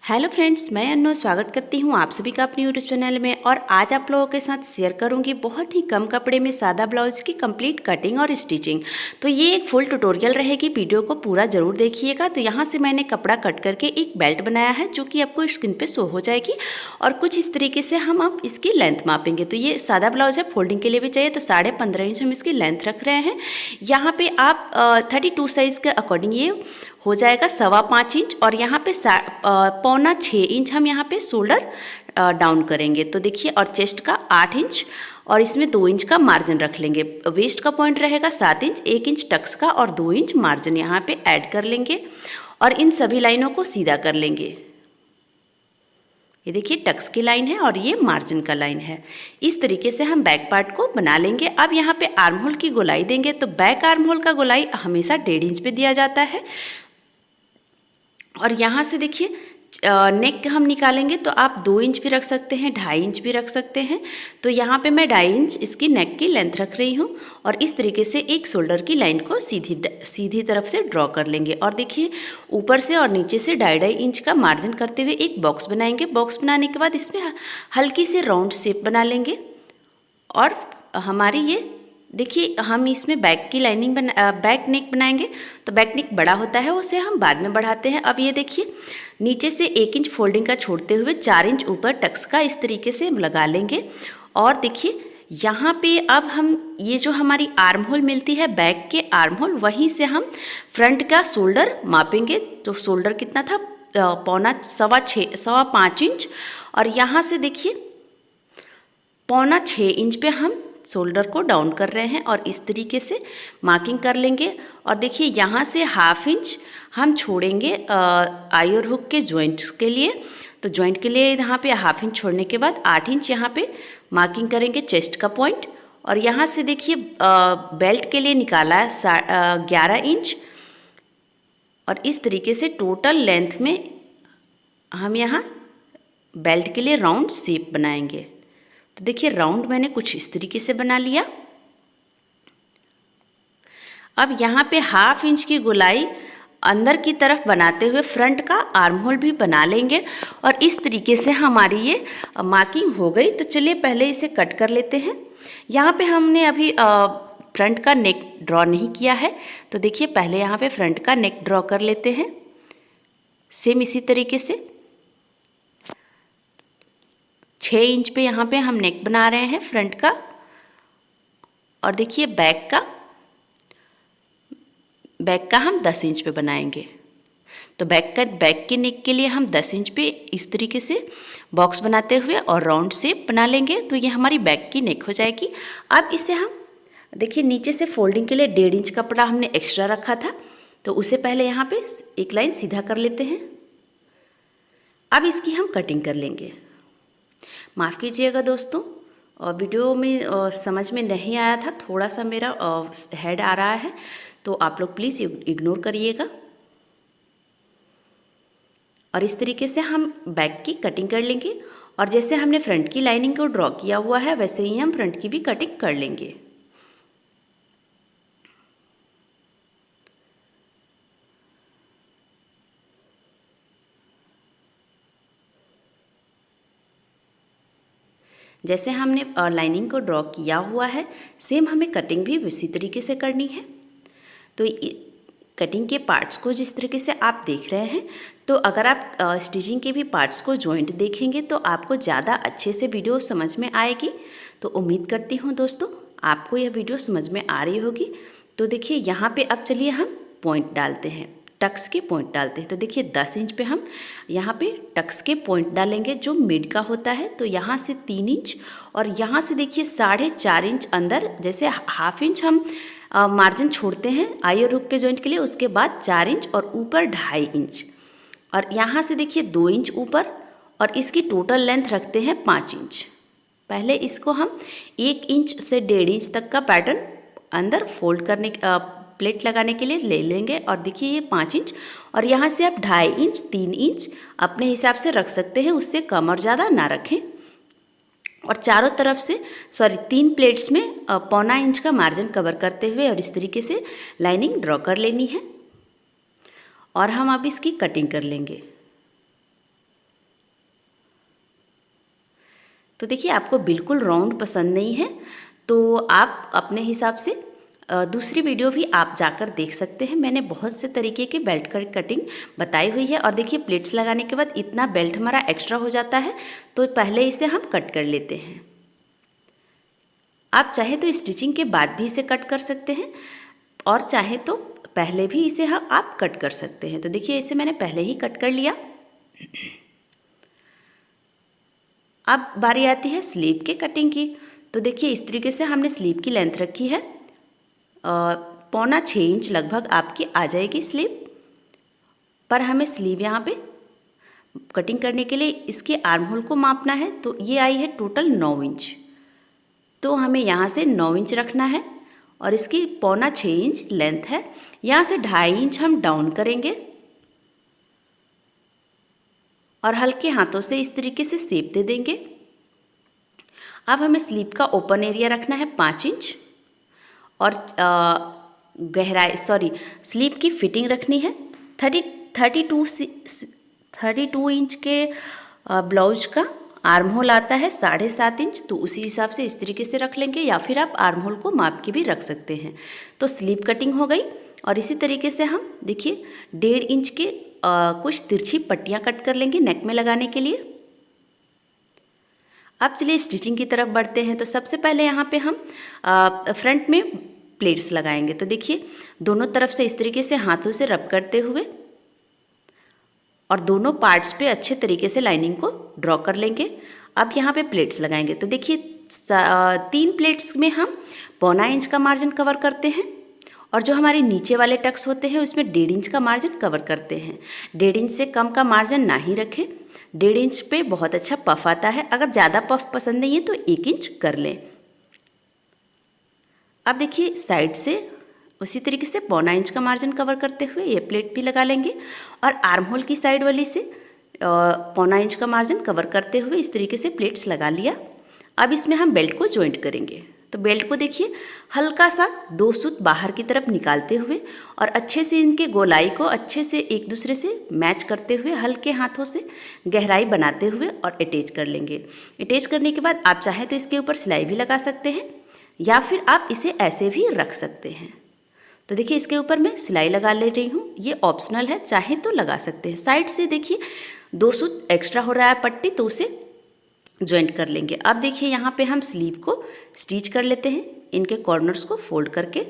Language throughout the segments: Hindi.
हेलो फ्रेंड्स, मैं अन्नू स्वागत करती हूँ आप सभी का अपने यूट्यूब चैनल में। और आज आप लोगों के साथ शेयर करूँगी बहुत ही कम कपड़े में सादा ब्लाउज की कंप्लीट कटिंग और स्टिचिंग। तो ये एक फुल ट्यूटोरियल रहेगी, वीडियो को पूरा ज़रूर देखिएगा। तो यहाँ से मैंने कपड़ा कट करके एक बेल्ट बनाया है जो कि आपको स्क्रीन पे शो हो जाएगी। और कुछ इस तरीके से हम अब इसकी लेंथ मापेंगे। तो ये सादा ब्लाउज है, फोल्डिंग के लिए भी चाहिए, तो 15.5 इंच हम इसकी लेंथ रख रहे हैं। यहाँ पर आप 32 साइज़ के अकॉर्डिंग ये हो जाएगा 5.25 इंच। और यहाँ पे 5.25 इंच हम यहाँ पे शोल्डर डाउन करेंगे। तो देखिए, और चेस्ट का 8 इंच और इसमें 2 इंच का मार्जिन रख लेंगे। वेस्ट का पॉइंट रहेगा 7 इंच, 1 इंच टक्स का और 2 इंच मार्जिन यहाँ पे ऐड कर लेंगे। और इन सभी लाइनों को सीधा कर लेंगे। ये देखिए, टक्स की लाइन है और ये मार्जिन का लाइन है। इस तरीके से हम बैक पार्ट को बना लेंगे। अब यहाँ पे आर्म होल की गोलाई देंगे। तो बैक आर्म होल का गोलाई हमेशा 1.5 इंच पे दिया जाता है। और यहाँ से देखिए, नेक हम निकालेंगे तो आप 2 इंच भी रख सकते हैं, 2.5 इंच भी रख सकते हैं। तो यहाँ पे मैं 2.5 इंच इसकी नेक की लेंथ रख रही हूँ। और इस तरीके से एक शोल्डर की लाइन को सीधी तरफ से ड्रॉ कर लेंगे। और देखिए, ऊपर से और नीचे से 2.5 इंच का मार्जिन करते हुए एक बॉक्स बनाएंगे। बॉक्स बनाने के बाद इसमें हल्की से राउंड शेप बना लेंगे। और हमारी ये देखिए, हम इसमें बैक की लाइनिंग बैक नेक बनाएंगे। तो बैक नेक बड़ा होता है, उसे हम बाद में बढ़ाते हैं। अब ये देखिए, नीचे से 1 इंच फोल्डिंग का छोड़ते हुए 4 इंच ऊपर टक्स का इस तरीके से लगा लेंगे। और देखिए, यहाँ पे अब हम ये जो हमारी आर्म होल मिलती है, बैक के आर्म होल, वहीं से हम फ्रंट का शोल्डर मापेंगे। तो शोल्डर कितना था, 5.25 इंच। और यहाँ से देखिए, 5.25 इंच पे हम शोल्डर को डाउन कर रहे हैं और इस तरीके से मार्किंग कर लेंगे। और देखिए, यहाँ से 1/2 इंच हम छोड़ेंगे आई और हुक के जॉइंट्स के लिए। तो जॉइंट के लिए यहाँ पे 1/2 इंच छोड़ने के बाद 8 इंच यहाँ पे मार्किंग करेंगे चेस्ट का पॉइंट। और यहाँ से देखिए, बेल्ट के लिए निकाला है 11 इंच। और इस तरीके से टोटल लेंथ में हम यहाँ बेल्ट के लिए राउंड शेप बनाएंगे। तो देखिए, राउंड मैंने कुछ इस तरीके से बना लिया। अब यहाँ पे 1/2 इंच की गोलाई अंदर की तरफ बनाते हुए फ्रंट का आर्म होल भी बना लेंगे। और इस तरीके से हमारी ये मार्किंग हो गई। तो चलिए पहले इसे कट कर लेते हैं। यहाँ पे हमने अभी फ्रंट का नेक ड्रॉ नहीं किया है। तो देखिए, पहले यहाँ पे फ्रंट का नेक ड्रॉ कर लेते हैं। सेम इसी तरीके से 6 इंच पे यहाँ पे हम नेक बना रहे हैं फ्रंट का। और देखिए, बैक का हम 10 इंच पे बनाएंगे। तो बैक के नेक के लिए हम 10 इंच पे इस तरीके से बॉक्स बनाते हुए और राउंड शेप बना लेंगे। तो ये हमारी बैक की नेक हो जाएगी। अब इसे हम देखिए, नीचे से फोल्डिंग के लिए 1.5 इंच कपड़ा हमने एक्स्ट्रा रखा था। तो उसे पहले यहाँ पे एक लाइन सीधा कर लेते हैं। अब इसकी हम कटिंग कर लेंगे। माफ़ कीजिएगा दोस्तों, वीडियो में समझ में नहीं आया था, थोड़ा सा मेरा हेड आ रहा है, तो आप लोग प्लीज़ इग्नोर करिएगा। और इस तरीके से हम बैक की कटिंग कर लेंगे। और जैसे हमने फ्रंट की लाइनिंग को ड्रॉ किया हुआ है, वैसे ही हम फ्रंट की भी कटिंग कर लेंगे। जैसे हमने लाइनिंग को ड्रॉ किया हुआ है, सेम हमें कटिंग भी उसी तरीके से करनी है। तो कटिंग के पार्ट्स को जिस तरीके से आप देख रहे हैं, तो अगर आप स्टिचिंग के भी पार्ट्स को जॉइंट देखेंगे तो आपको ज़्यादा अच्छे से वीडियो समझ में आएगी। तो उम्मीद करती हूँ दोस्तों, आपको यह वीडियो समझ में आ रही होगी। तो देखिए, यहाँ पे अब चलिए हम पॉइंट डालते हैं, टक्स के पॉइंट डालते हैं। तो देखिए, 10 इंच पे हम यहाँ पे टक्स के पॉइंट डालेंगे जो मिड का होता है। तो यहाँ से 3 इंच और यहाँ से देखिए 4.5 इंच अंदर, जैसे 1/2 इंच हम मार्जिन छोड़ते हैं आई और हुक के जॉइंट के लिए, उसके बाद 4 इंच और ऊपर 2.5 इंच। और यहाँ से देखिए 2 इंच ऊपर और इसकी टोटल लेंथ रखते हैं 5 इंच। पहले इसको हम 1 इंच से 1.5 इंच तक का पैटर्न अंदर फोल्ड करने प्लेट लगाने के लिए ले लेंगे। और देखिए, ये 5 इंच और यहाँ से आप 2.5 इंच 3 इंच अपने हिसाब से रख सकते हैं, उससे कम और ज़्यादा ना रखें। और चारों तरफ से 3 प्लेट्स में 1.25 इंच का मार्जिन कवर करते हुए और इस तरीके से लाइनिंग ड्रॉ कर लेनी है। और हम अब इसकी कटिंग कर लेंगे। तो देखिए आपको बिल्कुल राउंड पसंद नहीं है तो आप अपने हिसाब से दूसरी वीडियो भी आप जाकर देख सकते हैं। मैंने बहुत से तरीके के बेल्ट कटिंग बताई हुई है। और देखिए प्लेट्स लगाने के बाद इतना बेल्ट हमारा एक्स्ट्रा हो जाता है तो पहले इसे हम कट कर लेते हैं। आप चाहे तो स्टिचिंग के बाद भी इसे कट कर सकते हैं और चाहे तो पहले भी इसे आप कट कर सकते हैं। तो देखिए इसे मैंने पहले ही कट कर लिया। अब बारी आती है स्लीव के कटिंग की। तो देखिए इस तरीके से हमने स्लीव की लेंथ रखी है 6.25 इंच लगभग आपकी आ जाएगी स्लीव। पर हमें स्लीव यहाँ पे कटिंग करने के लिए इसके आर्म होल को मापना है। तो ये आई है टोटल 9 इंच। तो हमें यहाँ से 9 इंच रखना है और इसकी 6.25 इंच लेंथ है। यहाँ से 2.5 इंच हम डाउन करेंगे और हल्के हाथों से इस तरीके से शेप दे देंगे। अब हमें स्लीव का ओपन एरिया रखना है 5 इंच और स्लीव की फिटिंग रखनी है 32 इंच के ब्लाउज का आर्म होल आता है 7.5 इंच। तो उसी हिसाब से इस तरीके से रख लेंगे या फिर आप आर्म होल को माप के भी रख सकते हैं। तो स्लीव कटिंग हो गई और इसी तरीके से हम देखिए 1.5 इंच के कुछ तिरछी पट्टियाँ कट कर लेंगे नेक में लगाने के लिए। अब चलिए स्टिचिंग की तरफ बढ़ते हैं। तो सबसे पहले यहाँ पे हम फ्रंट में प्लेट्स लगाएंगे। तो देखिए दोनों तरफ से इस तरीके से हाथों से रब करते हुए और दोनों पार्ट्स पे अच्छे तरीके से लाइनिंग को ड्रॉ कर लेंगे। अब यहाँ पे प्लेट्स लगाएंगे। तो देखिए 3 प्लेट्स में हम 1.25 इंच का मार्जिन कवर करते हैं और जो हमारे नीचे वाले टक्स होते हैं उसमें 1.5 इंच का मार्जिन कवर करते हैं। 1.5 इंच से कम का मार्जिन ना ही रखें। 1.5 इंच पे बहुत अच्छा पफ आता है। अगर ज़्यादा पफ पसंद नहीं है तो 1 इंच कर लें। अब देखिए साइड से उसी तरीके से 1.25 इंच का मार्जिन कवर करते हुए ये प्लेट भी लगा लेंगे और आर्म होल की साइड वाली से 1.25 इंच का मार्जिन कवर करते हुए इस तरीके से प्लेट्स लगा लिया। अब इसमें हम बेल्ट को जॉइंट करेंगे। तो बेल्ट को देखिए हल्का सा 2 सूत बाहर की तरफ निकालते हुए और अच्छे से इनके गोलाई को अच्छे से एक दूसरे से मैच करते हुए हल्के हाथों से गहराई बनाते हुए और अटैच कर लेंगे। अटैच करने के बाद आप चाहे तो इसके ऊपर सिलाई भी लगा सकते हैं या फिर आप इसे ऐसे भी रख सकते हैं। तो देखिए इसके ऊपर मैं सिलाई लगा ले रही हूँ। ये ऑप्शनल है, चाहे तो लगा सकते हैं। साइड से देखिए 2 सूत एक्स्ट्रा हो रहा है पट्टी तो उसे ज्वाइंट कर लेंगे। अब देखिए यहाँ पे हम स्लीव को स्टिच कर लेते हैं इनके कॉर्नर्स को फोल्ड करके।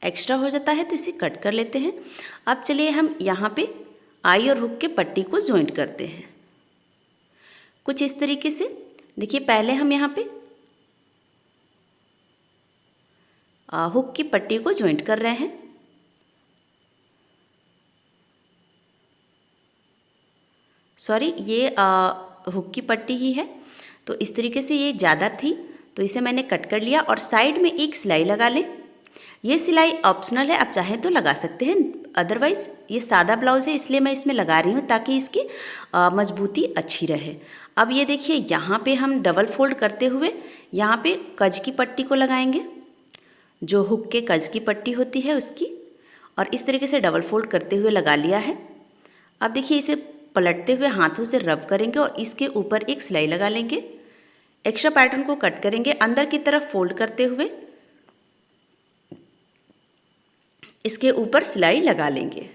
एक्स्ट्रा हो जाता है तो इसे कट कर लेते हैं। अब चलिए हम यहाँ पे आई और हुक के पट्टी को ज्वाइंट करते हैं कुछ इस तरीके से। देखिए पहले हम यहाँ पे हुक की पट्टी को ज्वाइंट कर रहे हैं। सॉरी ये हुक की पट्टी ही है तो इस तरीके से ये ज़्यादा थी तो इसे मैंने कट कर लिया और साइड में एक सिलाई लगा लें। ये सिलाई ऑप्शनल है, आप चाहें तो लगा सकते हैं। अदरवाइज़ ये सादा ब्लाउज़ है इसलिए मैं इसमें लगा रही हूँ ताकि इसकी मजबूती अच्छी रहे। अब ये देखिए यहाँ पे हम डबल फोल्ड करते हुए यहाँ पे कज की पट्टी को लगाएंगे, जो हुक के कज की पट्टी होती है उसकी, और इस तरीके से डबल फोल्ड करते हुए लगा लिया है। अब देखिए इसे पलटते हुए हाथों से रब करेंगे और इसके ऊपर एक सिलाई लगा लेंगे। एक्स्ट्रा पैटर्न को कट करेंगे, अंदर की तरफ फोल्ड करते हुए इसके ऊपर सिलाई लगा लेंगे।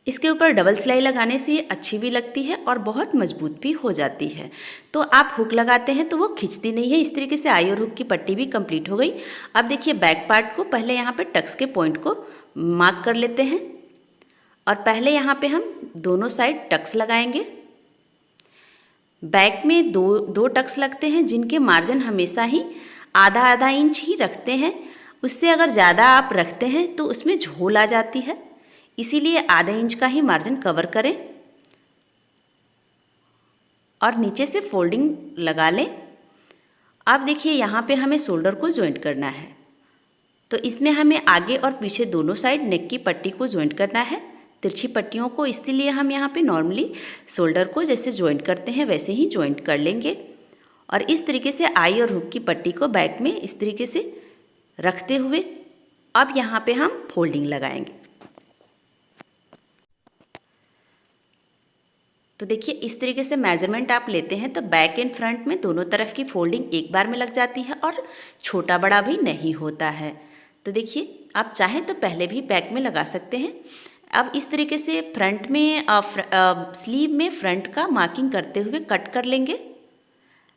इसके ऊपर डबल सिलाई लगाने से ये अच्छी भी लगती है और बहुत मजबूत भी हो जाती है। तो आप हुक लगाते हैं तो वो खिंचती नहीं है। इस तरीके से आई और हुक की पट्टी भी कंप्लीट हो गई। अब देखिए बैक पार्ट को पहले यहाँ पे टक्स के पॉइंट को मार्क कर लेते हैं और पहले यहाँ पे हम दोनों साइड टक्स लगाएंगे। बैक में दो टक्स लगते हैं जिनके मार्जिन हमेशा ही आधा आधा इंच ही रखते हैं। उससे अगर ज़्यादा आप रखते हैं तो उसमें झोल आ जाती है, इसीलिए आधा इंच का ही मार्जिन कवर करें और नीचे से फोल्डिंग लगा लें। अब देखिए यहाँ पे हमें शोल्डर को ज्वाइंट करना है तो इसमें हमें आगे और पीछे दोनों साइड नेक की पट्टी को ज्वाइंट करना है, तिरछी पट्टियों को। इसलिए हम यहाँ पे नॉर्मली शोल्डर को जैसे ज्वाइंट करते हैं वैसे ही ज्वाइंट कर लेंगे और इस तरीके से आई और हुक की पट्टी को बैक में इस तरीके से रखते हुए अब यहाँ पे हम फोल्डिंग लगाएंगे। तो देखिए इस तरीके से मेजरमेंट आप लेते हैं तो बैक एंड फ्रंट में दोनों तरफ की फोल्डिंग एक बार में लग जाती है और छोटा बड़ा भी नहीं होता है। तो देखिए आप चाहें तो पहले भी बैक में लगा सकते हैं। अब इस तरीके से फ्रंट में स्लीव में फ्रंट का मार्किंग करते हुए कट कर लेंगे।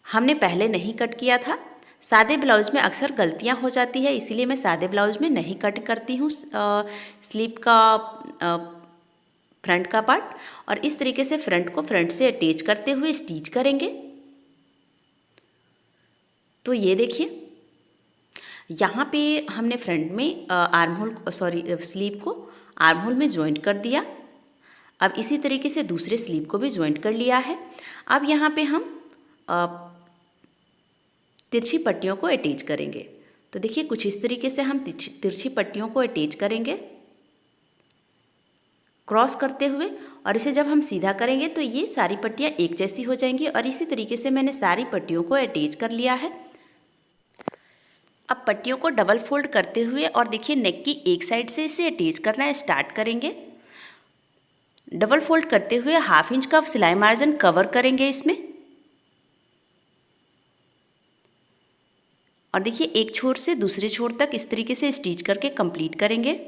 हमने पहले नहीं कट किया था। सादे ब्लाउज़ में अक्सर गलतियां हो जाती है, इसीलिए मैं सादे ब्लाउज़ में नहीं कट करती हूँ स्लीव का फ्रंट का पार्ट। और इस तरीके से फ्रंट को फ्रंट से अटैच करते हुए स्टिच करेंगे। तो ये देखिए यहाँ पे हमने फ्रंट में स्लीव को आर्म होल में ज्वाइंट कर दिया। अब इसी तरीके से दूसरे स्लीव को भी ज्वाइंट कर लिया है। अब यहाँ पे हम तिरछी पट्टियों को अटैच करेंगे। तो देखिए कुछ इस तरीके से हम तिरछी पट्टियों को अटैच करेंगे क्रॉस करते हुए, और इसे जब हम सीधा करेंगे तो ये सारी पट्टियाँ एक जैसी हो जाएंगी। और इसी तरीके से मैंने सारी पट्टियों को अटैच कर लिया है। अब पट्टियों को डबल फोल्ड करते हुए और देखिए नेक की एक साइड से इसे अटैच करना स्टार्ट करेंगे। डबल फोल्ड करते हुए 1/2 इंच का सिलाई मार्जिन कवर करेंगे इसमें। और देखिए एक छोर से दूसरे छोर तक इस तरीके से स्टिच करके कंप्लीट करेंगे।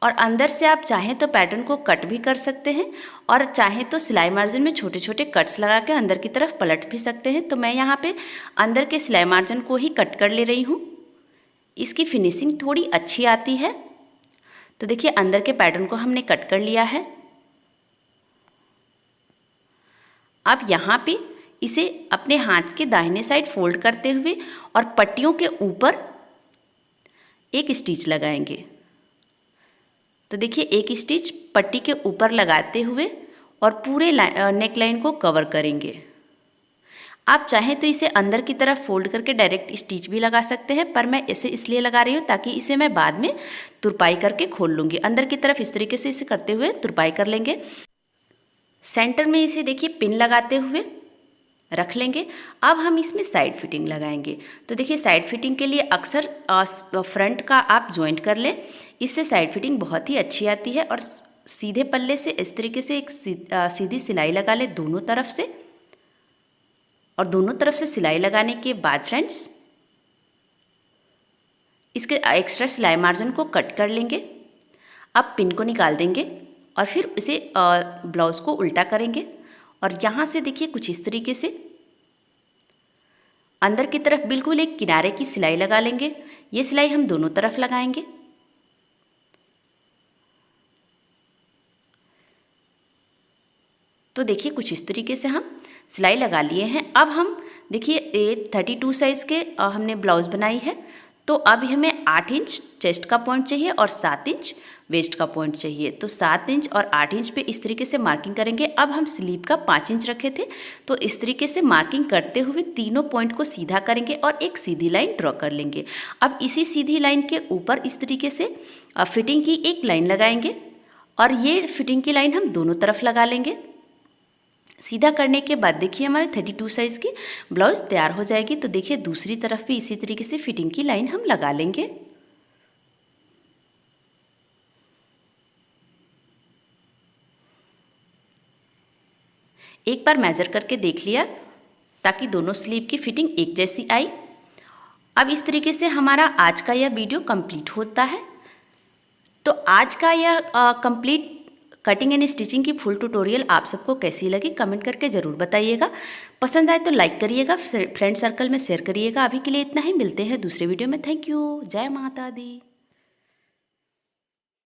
और अंदर से आप चाहें तो पैटर्न को कट भी कर सकते हैं और चाहें तो सिलाई मार्जिन में छोटे छोटे कट्स लगा के अंदर की तरफ पलट भी सकते हैं। तो मैं यहाँ पे अंदर के सिलाई मार्जिन को ही कट कर ले रही हूँ, इसकी फिनिशिंग थोड़ी अच्छी आती है। तो देखिए अंदर के पैटर्न को हमने कट कर लिया है। अब यहाँ पे इसे अपने हाथ के दाहिने साइड फोल्ड करते हुए और पट्टियों के ऊपर एक स्टिच लगाएंगे। तो देखिए एक स्टिच पट्टी के ऊपर लगाते हुए और पूरे नेक लाइन को कवर करेंगे। आप चाहें तो इसे अंदर की तरफ फोल्ड करके डायरेक्ट स्टिच भी लगा सकते हैं, पर मैं इसे इसलिए लगा रही हूँ ताकि इसे मैं बाद में तुरपाई करके खोल लूँगी। अंदर की तरफ इस तरीके से इसे करते हुए तुरपाई कर लेंगे। सेंटर में इसे देखिए पिन लगाते हुए रख लेंगे। अब हम इसमें साइड फिटिंग लगाएंगे। तो देखिए साइड फिटिंग के लिए अक्सर फ्रंट का आप ज्वाइंट कर लें, इससे साइड फिटिंग बहुत ही अच्छी आती है। और सीधे पल्ले से इस तरीके से एक सीधी सिलाई लगा लें दोनों तरफ से। और दोनों तरफ से सिलाई लगाने के बाद फ्रेंड्स इसके एक्स्ट्रा सिलाई मार्जिन को कट कर लेंगे। अब पिन को निकाल देंगे और फिर इसे ब्लाउज़ को उल्टा करेंगे और यहाँ से देखिए कुछ इस तरीके से अंदर की तरफ बिल्कुल एक किनारे की सिलाई लगा लेंगे। ये सिलाई हम दोनों तरफ लगाएंगे। तो देखिए कुछ इस तरीके से हम सिलाई लगा लिए हैं। अब हम देखिए 32 साइज़ के हमने ब्लाउज़ बनाई है। तो अब हमें 8 इंच चेस्ट का पॉइंट चाहिए और 7 इंच वेस्ट का पॉइंट चाहिए। तो 7 इंच और 8 इंच पे इस तरीके से मार्किंग करेंगे। अब हम स्लीव का 5 इंच रखे थे, तो इस तरीके से मार्किंग करते हुए तीनों पॉइंट को सीधा करेंगे और एक सीधी लाइन ड्रॉ कर लेंगे। अब इसी सीधी लाइन के ऊपर इस तरीके से फिटिंग की एक लाइन लगाएंगे और ये फिटिंग की लाइन हम दोनों तरफ लगा लेंगे। सीधा करने के बाद देखिए हमारे 32 साइज़ की ब्लाउज़ तैयार हो जाएगी। तो देखिए दूसरी तरफ भी इसी तरीके से फिटिंग की लाइन हम लगा लेंगे। एक बार मेजर करके देख लिया ताकि दोनों स्लीव की फिटिंग एक जैसी आई। अब इस तरीके से हमारा आज का यह वीडियो कंप्लीट होता है। तो आज का यह कंप्लीट कटिंग एंड स्टिचिंग की फुल ट्यूटोरियल आप सबको कैसी लगी कमेंट करके ज़रूर बताइएगा। पसंद आए तो लाइक करिएगा, फ्रेंड सर्कल में शेयर करिएगा। अभी के लिए इतना ही, मिलते हैं दूसरे वीडियो में। Thank you. जय माता दी।